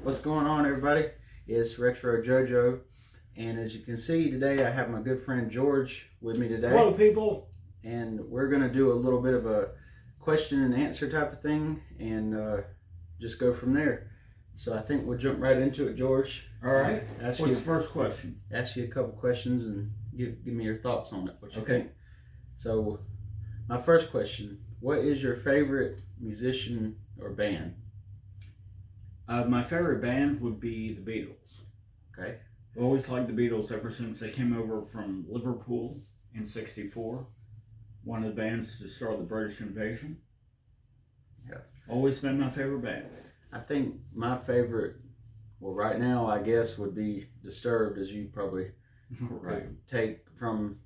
What's going on, everybody? It's Retro JoJo, and as you can see today, I have my good friend George with me today. Hello, people. And we're going to do a little bit of a question and answer type of thing, and just go from there. So I think we'll jump right into it, George. All right. What's the first question? Ask you a couple questions and give me your thoughts on it. What you think? So, my first question: what is your favorite musician or band? My favorite band would be the Beatles. Okay. I've always liked the Beatles ever since they came over from Liverpool in '64. One of the bands to start the British invasion. Yeah. Always been my favorite band. I think my favorite, well, right now, I guess, would be Disturbed, as you probably take from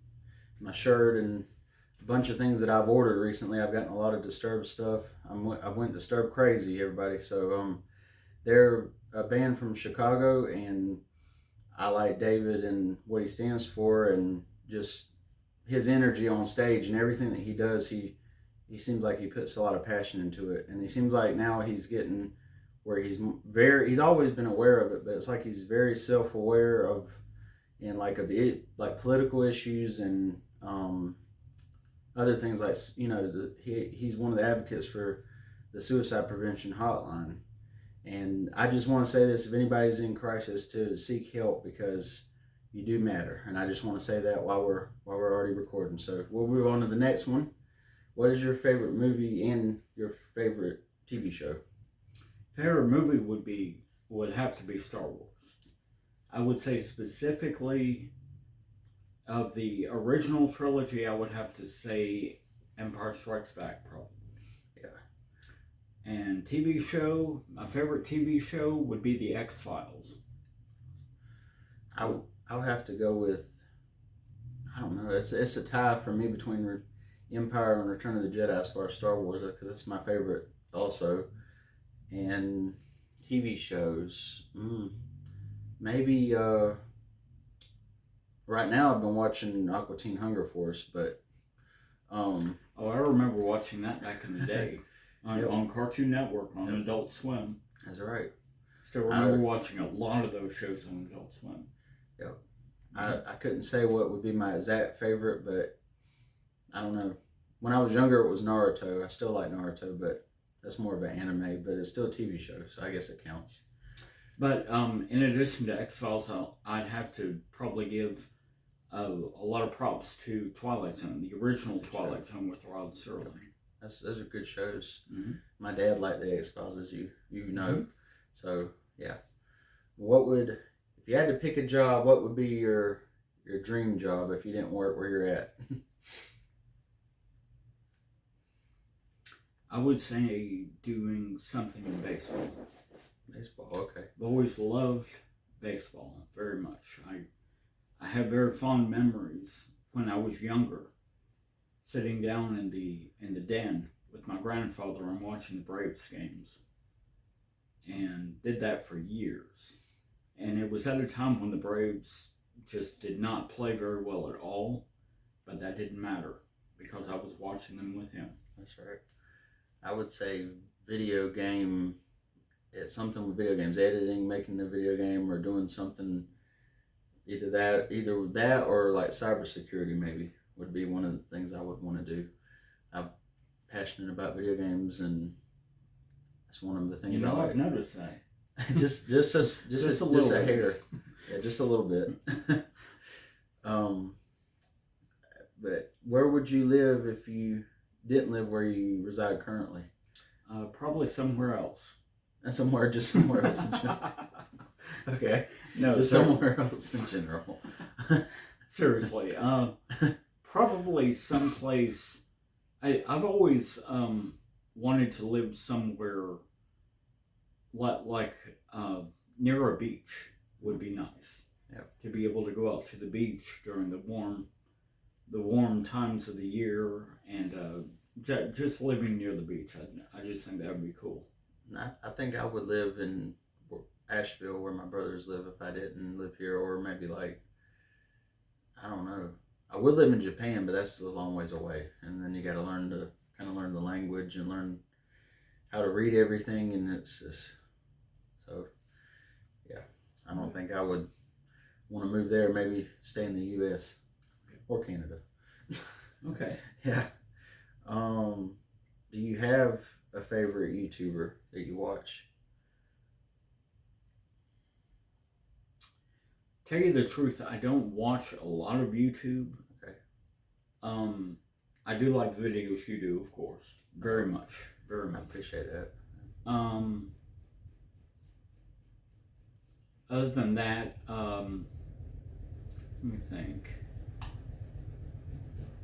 my shirt and a bunch of things that I've ordered recently. I've gotten a lot of Disturbed stuff. I went Disturbed crazy, everybody. So they're a band from Chicago, and I like David and what he stands for, and just his energy on stage and everything that he does. He seems like he puts a lot of passion into it, and he seems like now he's getting where he's always been aware of it, but it's like he's very self-aware of, and like political issues and other things, like, you know, he's one of the advocates for the suicide prevention hotline. And I just want to say this: if anybody's in crisis, to seek help, because you do matter. And I just want to say that while we're already recording. So we'll move on to the next one. What is your favorite movie and your favorite TV show? Favorite movie would have to be Star Wars. I would say specifically of the original trilogy, I would have to say Empire Strikes Back, probably. And TV show, my favorite TV show would be The X-Files. I'll have to go with, I don't know, it's a tie for me between Empire and Return of the Jedi as far as Star Wars, because it's my favorite also. And TV shows, maybe right now I've been watching Aqua Teen Hunger Force, but I remember watching that back in the day. On Cartoon Network, on Adult Swim. That's right. Still remember watching a lot of those shows on Adult Swim. Yep. I couldn't say what would be my exact favorite, but I don't know. When I was younger, it was Naruto. I still like Naruto, but that's more of an anime, but it's still a TV show, so I guess it counts. But in addition to X-Files, I'd have to probably give a lot of props to Twilight Zone, the original Twilight Zone with Rod Serling. Those are good shows. Mm-hmm. My dad liked the X-Files, as you know. Mm-hmm. So, yeah. If you had to pick a job, what would be your dream job if you didn't work where you're at? I would say doing something in baseball. Baseball, okay. I've always loved baseball very much. I have very fond memories when I was younger, sitting down in the den with my grandfather and watching the Braves games, and did that for years. And it was at a time when the Braves just did not play very well at all, but that didn't matter because I was watching them with him. That's right. I would say video game. It's something with video games, editing, making the video game, or doing something. Either that or like cybersecurity maybe would be one of the things I would want to do. I'm passionate about video games, and that's one of the things I like. I've noticed that. just a hair. Yeah, just a little bit. But where would you live if you didn't live where you reside currently? Probably somewhere else. Just somewhere else in general. Okay. No, just somewhere else in general. Seriously. Probably someplace. I've always wanted to live somewhere like near a beach would be nice. Yeah. To be able to go out to the beach during the warm times of the year, and just living near the beach. I just think that would be cool. I think I would live in Asheville, where my brothers live, if I didn't live here, or maybe like, I don't know. I would live in Japan, but that's a long ways away, and then you got to learn the language and learn how to read everything, and it's just so. I don't think I would want to move there. Maybe stay in the U.S. or Canada. Okay. Yeah. Do you have a favorite YouTuber that you watch? Tell you the truth, I don't watch a lot of YouTube. Okay. I do like the videos you do, of course, very much, very I much. appreciate that. Other than that, let me think.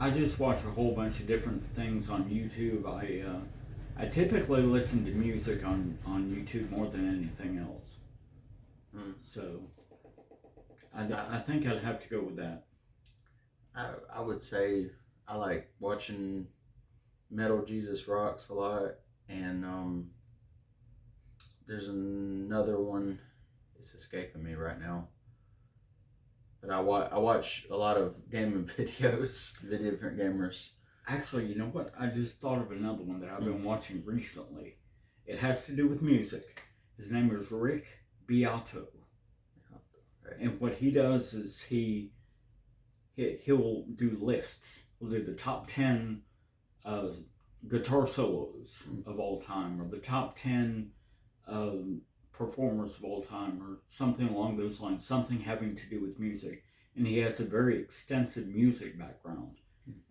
I just watch a whole bunch of different things on YouTube. I typically listen to music on YouTube more than anything else. So I think I'd have to go with that. I would say I like watching Metal Jesus Rocks a lot, and there's another one. It's escaping me right now. But I watch a lot of gaming videos, video different gamers. Actually, you know what? I just thought of another one that I've been watching recently. It has to do with music. His name is Rick Beato. Right. And what he does is he'll do lists. He'll do the top 10 guitar solos of all time, or the top 10 performers of all time, or something along those lines, something having to do with music. And he has a very extensive music background.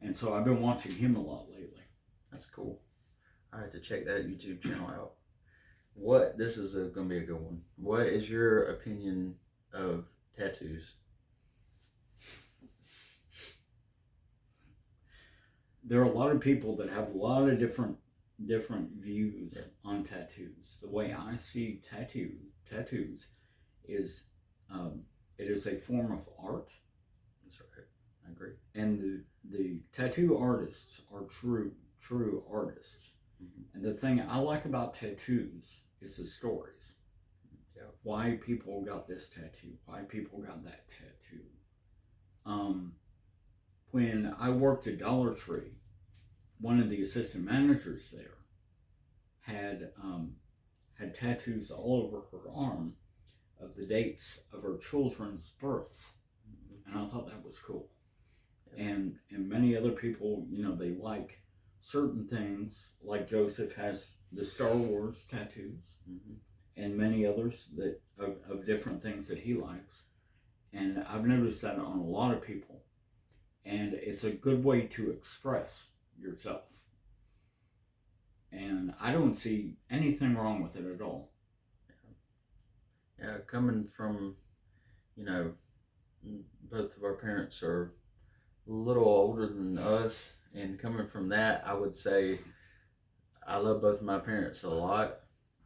And so I've been watching him a lot lately. That's cool. I have to check that YouTube channel out. This is going to be a good one. What is your opinion of tattoos? There are a lot of people that have a lot of different views on tattoos. The way I see tattoos is it is a form of art. That's right. I agree. And the tattoo artists are true artists. Mm-hmm. And the thing I like about tattoos is the stories. Yeah. Why people got this tattoo, why people got that tattoo. When I worked at Dollar Tree, one of the assistant managers there had tattoos all over her arm of the dates of her children's births. And I thought that was cool. Yeah. And many other people, they like certain things, like Joseph has the Star Wars tattoos, and many others that of different things that he likes. And I've noticed that on a lot of people. And it's a good way to express yourself. And I don't see anything wrong with it at all. Yeah, coming from, both of our parents are a little older than us, and coming from that, I would say I love both of my parents a lot.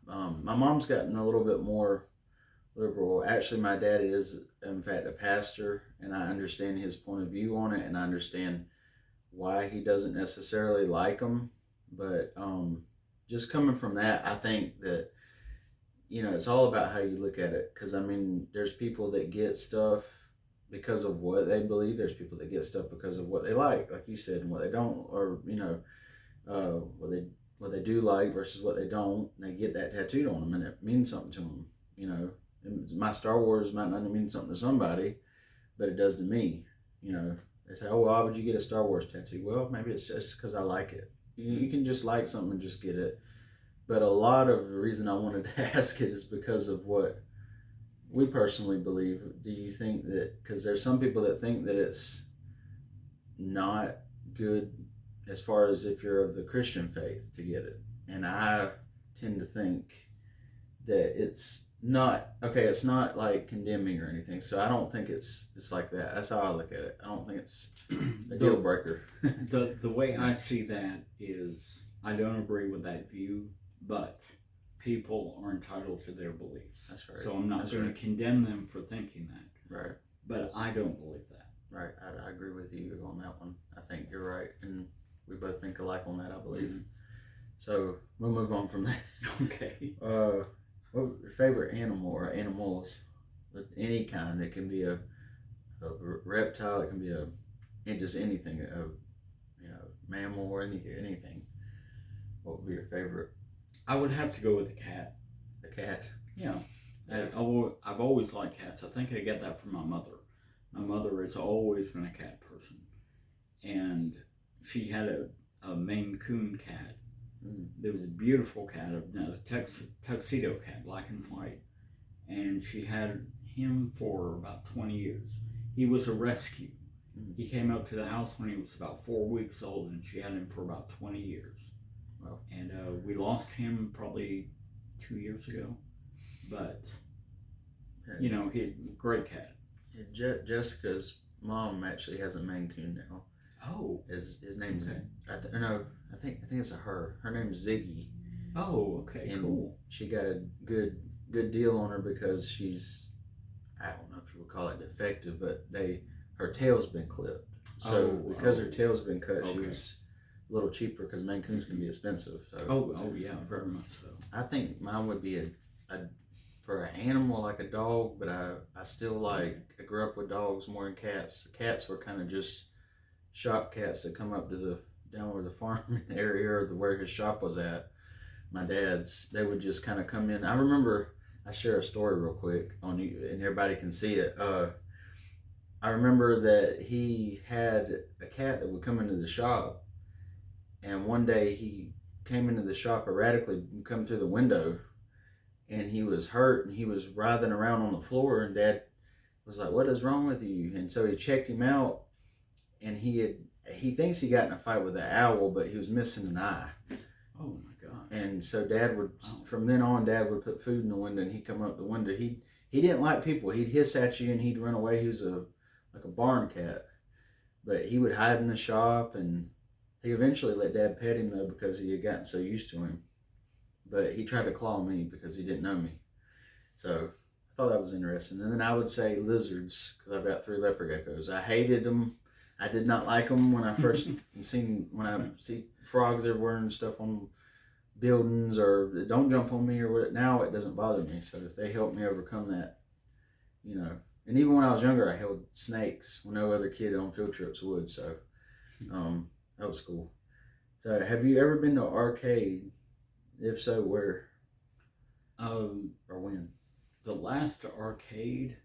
My mom's gotten a little bit more liberal. Actually, my dad is, in fact, a pastor, and I understand his point of view on it, and I understand why he doesn't necessarily like them. But just coming from that, I think that, it's all about how you look at it. Because, there's people that get stuff because of what they believe. There's people that get stuff because of what they like you said, and what they don't, or, what they do like versus what they don't. And they get that tattooed on them, and it means something to them, My Star Wars might not mean something to somebody, but it does to me. They say, "Oh, why would you get a Star Wars tattoo?" Well, maybe it's just because I like it. You can just like something and just get it. But a lot of the reason I wanted to ask it is because of what we personally believe. Do you think that, because there's some people that think that it's not good as far as if you're of the Christian faith to get it. And I tend to think that it's not like condemning or anything. So I don't think it's like that. That's how I look at it. I don't think it's a deal breaker. The way I see that is, I don't agree with that view, but people are entitled to their beliefs. That's right. So I'm not going to condemn them for thinking that. Right. But I don't believe that. Right. I agree with you on that one. I think you're right. And we both think alike on that, I believe. Mm-hmm. So we'll move on from that. Okay. What's your favorite animal or animals? With any kind. It can be a reptile. It can be just anything. Mammal or anything. What would be your favorite? I would have to go with the cat. The cat. Yeah. Yeah. I've always liked cats. I think I get that from my mother. My mother has always been a cat person, and she had a Maine Coon cat. There was a beautiful cat, a tuxedo cat, black and white, and she had him for about 20 years. He was a rescue. He came up to the house when he was about 4 weeks old, and she had him for about 20 years. Wow. And we lost him probably 2 years ago, but you know, great cat. Jessica's mom actually has a Maine Coon now. Oh, His name's I think it's a her. Her name's Ziggy. Oh, okay, and cool. She got a good deal on her because she's, I don't know if you would call it defective, but her tail's been clipped. So because her tail's been cut, she was a little cheaper because Maine Coons can be expensive. So oh yeah, very much so. I think mine would be a for an animal like a dog, but I still like, I grew up with dogs more than cats. The cats were kind of just shop cats that come up to down where the farm area or where his shop was at. My dad's, they would just kind of come in. I remember, I share a story real quick on you, and everybody can see it. I remember that he had a cat that would come into the shop, and one day he came into the shop erratically, come through the window, and he was hurt, and he was writhing around on the floor, and Dad was like, "What is wrong with you?" And so he checked him out, and he thinks he got in a fight with an owl, but he was missing an eye. Oh my God. And so Dad would, from then on, Dad would put food in the window, and he'd come up the window. He didn't like people. He'd hiss at you, and he'd run away. He was like a barn cat. But he would hide in the shop, and he eventually let Dad pet him, though, because he had gotten so used to him. But he tried to claw me because he didn't know me. So I thought that was interesting. And then I would say lizards, because I've got 3 leopard geckos. I hated them. I did not like them when I first when I see frogs everywhere and stuff on buildings, or don't jump on me or what. Now it doesn't bother me. So if they help me overcome that, you know. And even when I was younger, I held snakes when no other kid on field trips would. So that was cool. So have you ever been to an arcade? If so, where? Or when? The last arcade,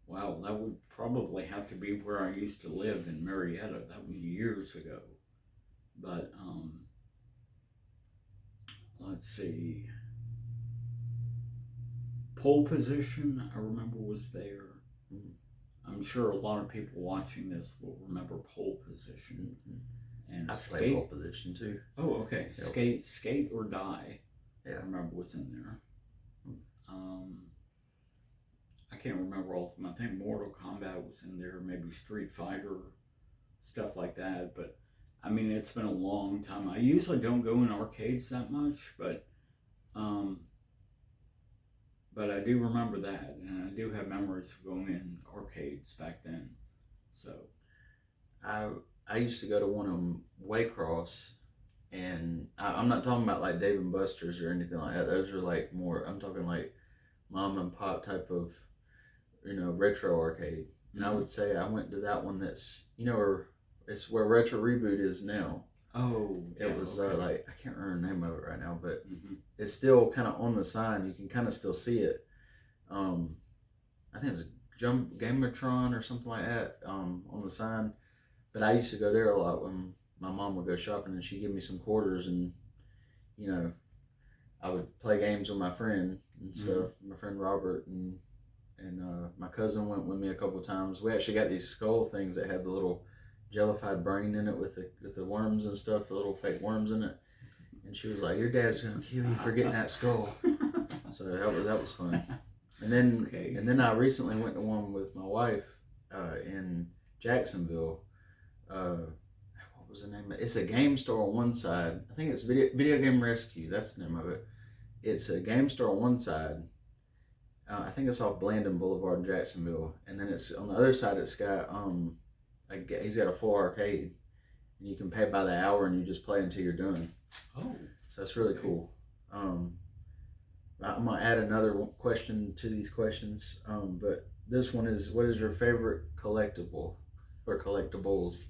wow, that would probably have to be where I used to live in Marietta. That was years ago. But let's see. Pole Position, I remember, was there. I'm sure a lot of people watching this will remember Pole Position. And I played Pole Position too. Oh, okay. Yep. Skate or Die. Yeah, I remember was in there. I can't remember all of them. I think Mortal Kombat was in there. Maybe Street Fighter, stuff like that. But I mean, it's been a long time. I usually don't go in arcades that much, but I do remember that, and I do have memories of going in arcades back then. So I used to go to one of them, Waycross, and I'm not talking about like Dave and Buster's or anything like that. Those are like more, I'm talking like mom and pop type of, retro arcade. And I would say I went to that one that's, it's where Retro Reboot is now. Oh, yeah, it was like, I can't remember the name of it right now, but it's still kind of on the sign. You can kind of still see it. I think it was Gamertron or something like that on the sign. But I used to go there a lot when my mom would go shopping, and she'd give me some quarters, and I would play games with my friend and stuff. My friend Robert and my cousin went with me a couple of times. We actually got these skull things that had the little jellified brain in it with the worms and stuff, the little fake worms in it. And she was like, "Your dad's gonna kill you for getting that skull." So that was fun. And then I recently went to one with my wife in Jacksonville. What was the name of it? It's a game store on one side. I think it's Video Game Rescue. That's the name of it. It's a game store on one side. I think it's off Blandon Boulevard in Jacksonville. And then it's on the other side. It's got he's got a full arcade, and you can pay by the hour, and you just play until you're done. Oh, so that's really cool. I'm gonna add another question to these questions. But this one is: what is your favorite collectible or collectibles?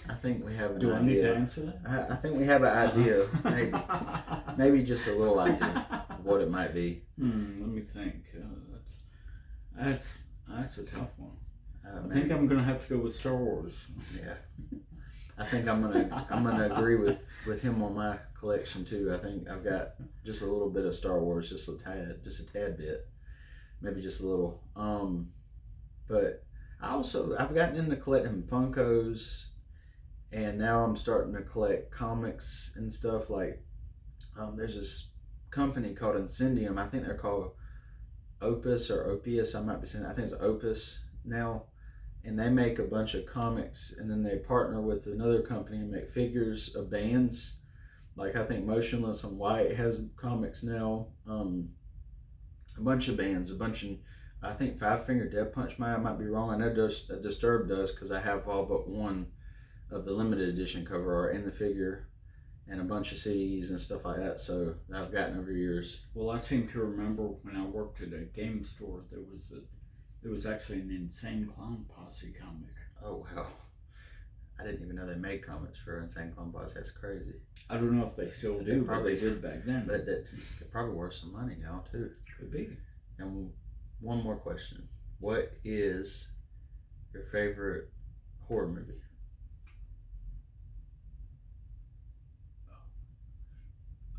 I think we have an Do I idea. need to answer that? I think we have an idea, maybe just a little idea of what it might be. Let me think. That's a tough one. I think Maybe. I'm gonna have to go with Star Wars. Yeah, I think I'm gonna agree with him on my collection too. I think I've got just a little bit of Star Wars, just a tad bit, maybe just a little. But I've gotten into collecting Funkos, and now I'm starting to collect comics and stuff. Like there's this company called Incendium. I think they're called Opus or Opius. I might be saying. I think it's Opus now. And they make a bunch of comics, and then they partner with another company and make figures of bands. Like I think Motionless in White has comics now. A bunch of bands, I think Five Finger Death Punch might be wrong. I know Disturbed does because I have all but one of the limited edition cover art in the figure, and a bunch of CDs and stuff like that. So that I've gotten over years. Well, I seem to remember when I worked at a game store, there was actually an Insane Clown Posse comic. Oh wow. I didn't even know they made comics for Insane Clown Posse. That's crazy. I don't know if they still do, but they did back then. But they're probably worth some money now too. Could be. And one more question: what is your favorite horror movie?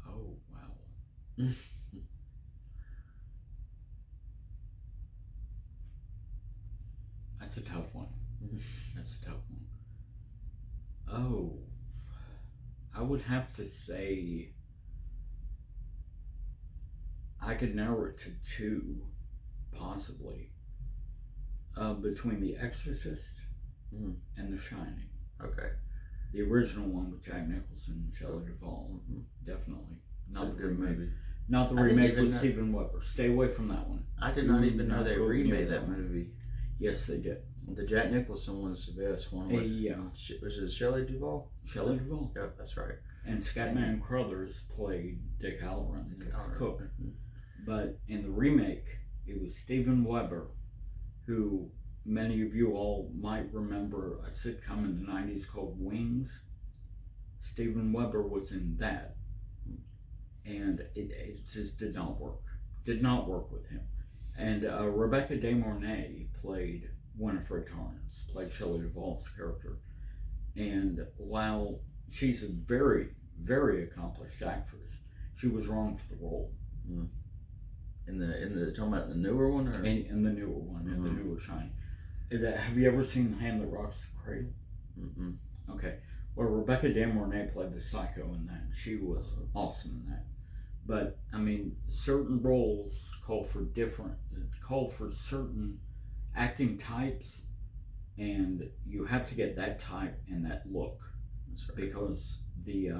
Oh wow. That's a tough one. That's a tough one. Oh, I would have to say I could narrow it to two, possibly, between The Exorcist and The Shining. Okay. The original one with Jack Nicholson and Shelley Duvall, definitely. Not the good movie. Not the remake with Steven Weber. Stay away from that one. I did not even know they remade that movie. Yes, they did. The Jack Nicholson was the best one. Was it Shelley Duvall? Shelley Duvall. Yep, that's right. And Scatman Crothers played Dick Halloran, the cook. But in the remake, it was Steven Weber, who many of you all might remember a sitcom in the 90s called Wings. Steven Weber was in that. And it just did not work. Did not work with him. And Rebecca De Mornay played Winifred Torrance, played Shelley Duvall's character. And while she's a very, very accomplished actress, she was wrong for the role. In the talking about the newer one, or in the newer one, in the newer Shining. Have you ever seen The Hand That Rocks the Cradle? Okay. Well, Rebecca De Mornay played the psycho in that. She was awesome in that. But I mean, certain roles call for certain acting types, and you have to get that type and that look. That's right. Because the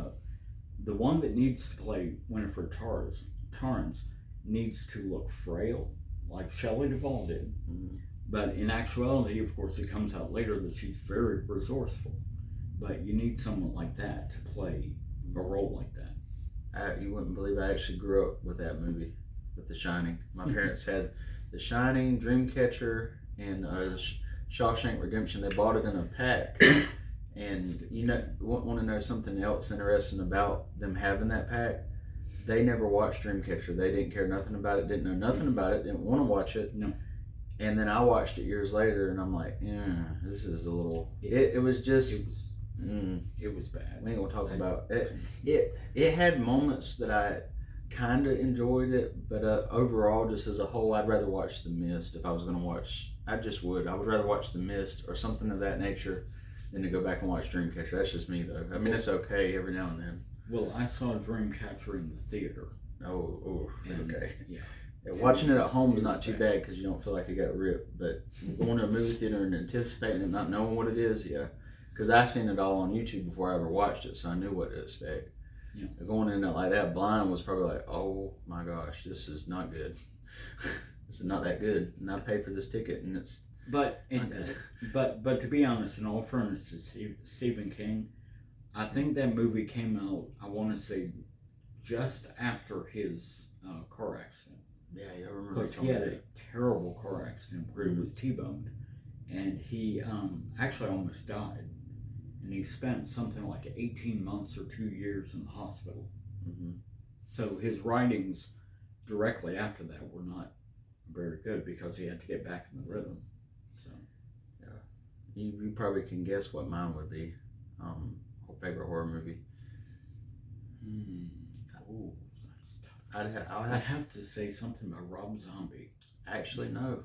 one that needs to play Winifred Torrance needs to look frail, like Shelley Duvall did. But in actuality, of course, it comes out later that she's very resourceful. But you need someone like that to play a role like that. You wouldn't believe I actually grew up with that movie, with The Shining. My parents had The Shining, Dreamcatcher, and Shawshank Redemption. They bought it in a pack. And you know, want to know something else interesting about them having that pack? They never watched Dreamcatcher. They didn't care nothing about it, didn't know nothing about it, didn't want to watch it. No. And then I watched it years later, and I'm like, this is a little. It was just. It was bad. We ain't gonna talk about it. It had moments that I kind of enjoyed it, but overall, just as a whole, I'd rather watch The Mist if I was gonna watch. I just would. I would rather watch The Mist or something of that nature than to go back and watch Dreamcatcher. That's just me, though. I mean, it's okay every now and then. Well, I saw Dreamcatcher in the theater. Okay. Yeah. Watching it at home is not too bad because you don't feel like it got ripped. But going to a movie theater and anticipating it, not knowing what it is, yeah. Because I seen it all on YouTube before I ever watched it, so I knew what to expect. Yeah. Going in like that blind was probably like, oh my gosh, this is not good. This is not that good. And I paid for this ticket, and it's but to be honest, in all fairness to Stephen King, I think that movie came out, I want to say, just after his car accident. Yeah, I remember. Because he had a terrible car accident where he was T-boned, and he actually almost died. and he spent something like 18 months or 2 years in the hospital. Mm-hmm. So his writings directly after that were not very good because he had to get back in the rhythm. So You probably can guess what mine would be. Favorite horror movie. Oh, that's tough. I'll I'd have to say something by Rob Zombie. actually no.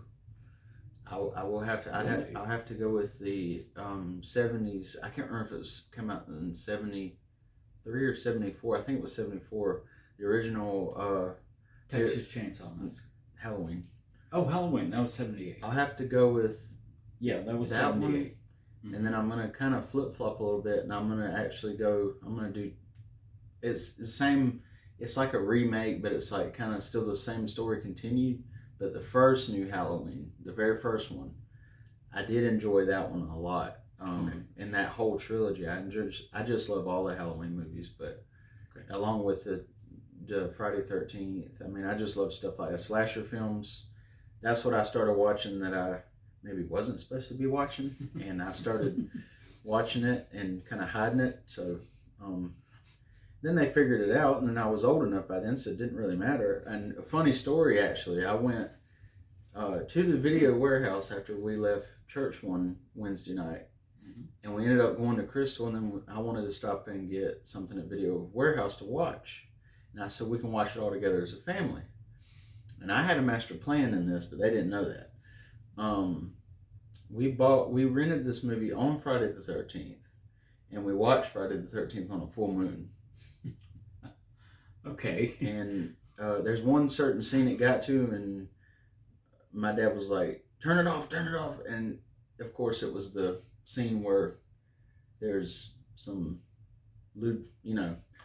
I will have to. Really? I'll have to go with the 70s. I can't remember if it was come out in 73 or 74. I think it was 74. The original Texas Chainsaw Massacre. Halloween. Oh, Halloween. That was 78. I'll have to go with Yeah, that was that 78. one, and then I'm gonna kind of flip flop a little bit, and I'm gonna actually go. I'm gonna do. It's the same. It's like a remake, but it's like kind of still the same story continued. But the first new Halloween, the very first one, I did enjoy that one a lot. In that whole trilogy, I just love all the Halloween movies, but along with the Friday 13th. I mean, I just love stuff like that. Slasher films. That's what I started watching that I maybe wasn't supposed to be watching, and I started watching it and kind of hiding it. So then they figured it out, and then I was old enough by then, so it didn't really matter. And a funny story, actually, I went to the Video Warehouse after we left church one Wednesday night, and we ended up going to Crystal, and then I wanted to stop and get something at Video Warehouse to watch. And I said, we can watch it all together as a family. And I had a master plan in this, but they didn't know that. We rented this movie on Friday the 13th, and we watched Friday the 13th on a full moon. Okay. And there's one certain scene it got to, and my dad was like, turn it off. And of course it was the scene where there's some lewd,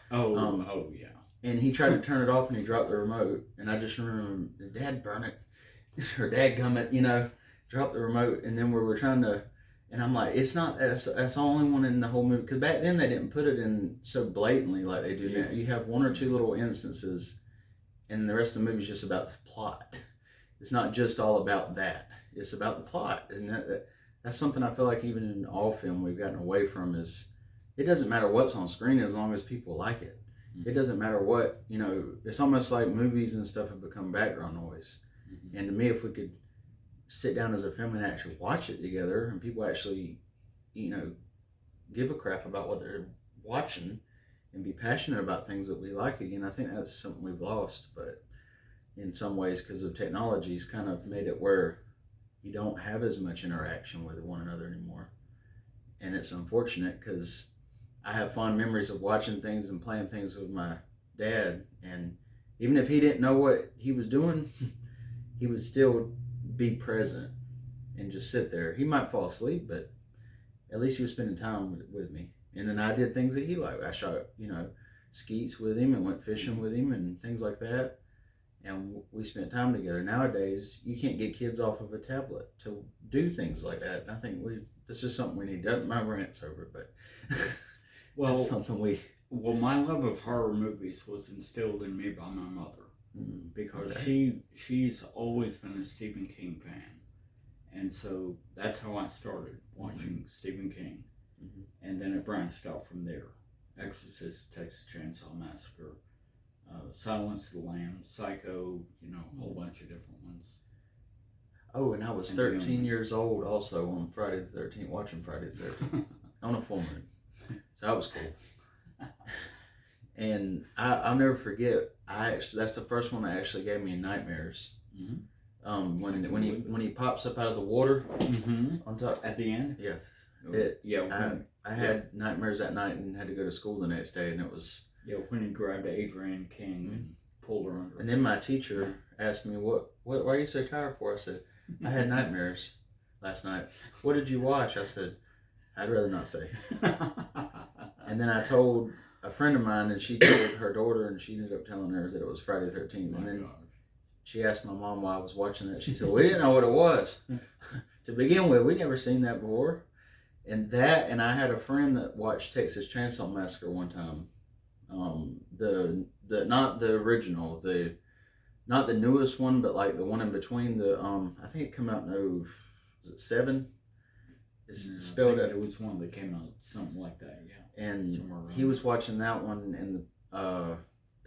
Oh, yeah. and he tried to turn it off and he dropped the remote, and I just remember, did Dad burn it? Or Dad gummit, drop the remote. And then we were trying to, and I'm like, it's not, that's the only one in the whole movie, because back then they didn't put it in so blatantly like they do now. You have one or two little instances, and the rest of the movie is just about the plot. It's not just all about that. It's about the plot. And that's something I feel like even in all film we've gotten away from is, it doesn't matter what's on screen as long as people like it. It doesn't matter what, it's almost like movies and stuff have become background noise. Mm-hmm. And to me, if we could sit down as a family and actually watch it together, and people actually, give a crap about what they're watching and be passionate about things that we like again, I think that's something we've lost. But in some ways, because of technology's kind of made it where you don't have as much interaction with one another anymore. And it's unfortunate, because I have fond memories of watching things and playing things with my dad, and even if he didn't know what he was doing, he would still be present and just sit there. He might fall asleep, but at least he was spending time with me. And then I did things that he liked. I shot, skeets with him and went fishing with him and things like that. And we spent time together. Nowadays, you can't get kids off of a tablet to do things like that. And I think it's just something we need. My rant's over, but well, it's something Well, my love of horror movies was instilled in me by my mother, because she's always been a Stephen King fan. And so that's how I started watching Stephen King. And then it branched out from there. Exorcist, Texas Chainsaw Massacre, Silence of the Lambs, Psycho, a whole bunch of different ones. Oh, and I was 13 years old also on Friday the 13th, watching Friday the 13th on a full moon. So that was cool. And I'll never forget, that's the first one that actually gave me nightmares. When he pops up out of the water on top. At the end? Yes. I had nightmares that night and had to go to school the next day, and it was... Yeah, when he grabbed Adrienne King and pulled her under. And then my teacher asked me, why are you so tired for? I said, I had nightmares last night. What did you watch? I said, I'd rather not say. And then I told a friend of mine, and she told her daughter, and she ended up telling her that it was Friday the 13th. And then she asked my mom why I was watching that. She said, we didn't know what it was. To begin with, we'd never seen that before. And I had a friend that watched Texas Chainsaw Massacre one time. Not the original, not the newest one, but like the one in between. I think it came out in 2007. It's Yeah, spelled I out. think it was one that came out something like that. Yeah, And somewhere around he was watching that one, and the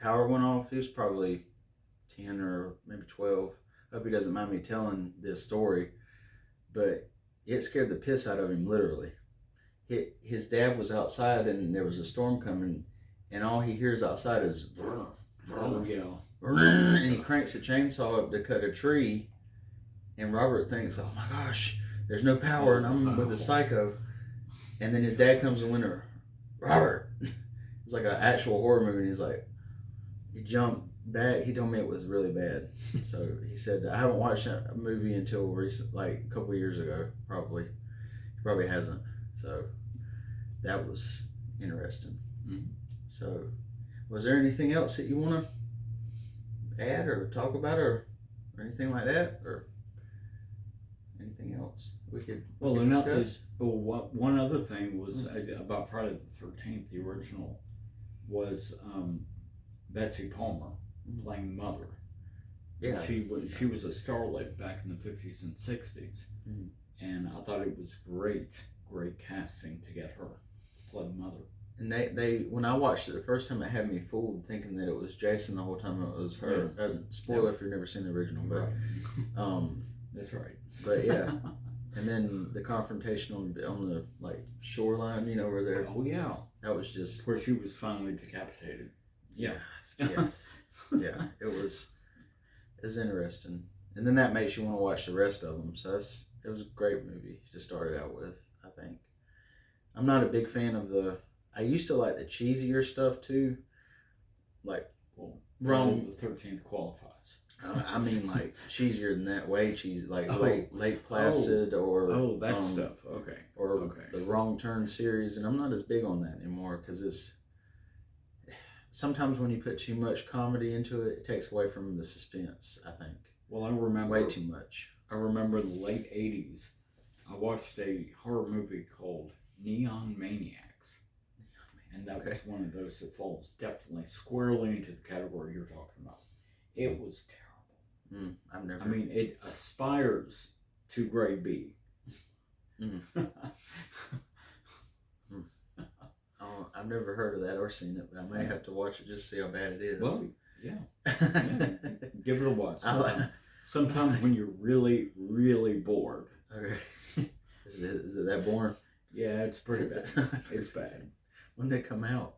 power went off. He was probably 10 or maybe 12. I hope he doesn't mind me telling this story, but it scared the piss out of him, literally. His dad was outside, and there was a storm coming, and all he hears outside is brr, Oh yeah. and he cranks the chainsaw up to cut a tree, and Robert thinks, oh my gosh, there's no power, and I'm with a psycho. And then his dad comes in the window, Robert. It's like an actual horror movie, and he's like, he jumped back. He told me it was really bad. So he said, I haven't watched that movie until recent, like a couple years ago, probably. He probably hasn't. So that was interesting. Mhm. So, was there anything else that you want to add or talk about, or anything like that, or anything else we could discuss? One other thing was about Friday the 13th. The original was Betsy Palmer playing Mother. Yeah, she was a starlet back in the 50s and 60s, and I thought it was great casting to get her to play Mother. and they when I watched it the first time, it had me fooled thinking that it was Jason the whole time. It was her. Yeah. Spoiler if you've never seen the original, but Right. That's right. But yeah, and then the confrontation on the like shoreline, where they're Oh yeah. that was just Where she was finally decapitated. Yeah. yes, yeah, it was interesting, and then that makes you want to watch the rest of them. So it was a great movie to start it out with. I think I'm not a big fan of I used to like the cheesier stuff too, like Friday the 13th qualifies. I mean, like cheesier than that, way cheesy, like Oh. Lake Placid or that stuff. Okay. or the Wrong Turn series, and I'm not as big on that anymore because it's sometimes when you put too much comedy into it, it takes away from the suspense. I think Well, I remember way too much. I remember the late 80s. I watched a horror movie called Neon Maniacs. And that was one of those that falls definitely squarely into the category you're talking about. It was terrible. I've never. I mean, it aspires to grade B. Oh, I've never heard of that or seen it, but I may have to watch it just to see how bad it is. Well, yeah. Give it a watch. Sometimes when you're really, really bored. Okay. Is it that boring? Yeah, it's pretty bad. It's bad. When did it come out?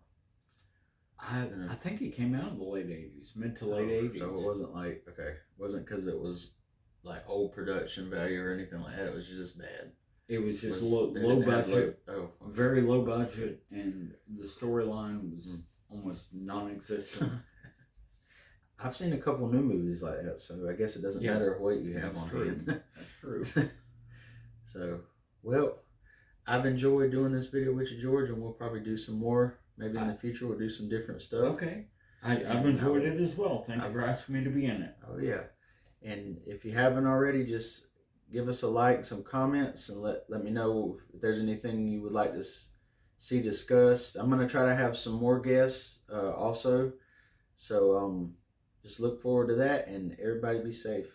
I think it came out in the late 80s, mid to late 80s. So it wasn't like, it wasn't because it was like old production value or anything like that. It was just bad. It was just low budget, very low budget, and the storyline was almost non-existent. I've seen a couple new movies like that, so I guess it doesn't matter what you have on hand. That's true. So, well, I've enjoyed doing this video with you, George, and we'll probably do some more. Maybe in the future we'll do some different stuff. Okay. I've enjoyed it as well. Thank you for asking me to be in it. Oh, yeah. And if you haven't already, just give us a like, some comments, and let me know if there's anything you would like to see discussed. I'm going to try to have some more guests also. So just look forward to that, and everybody be safe.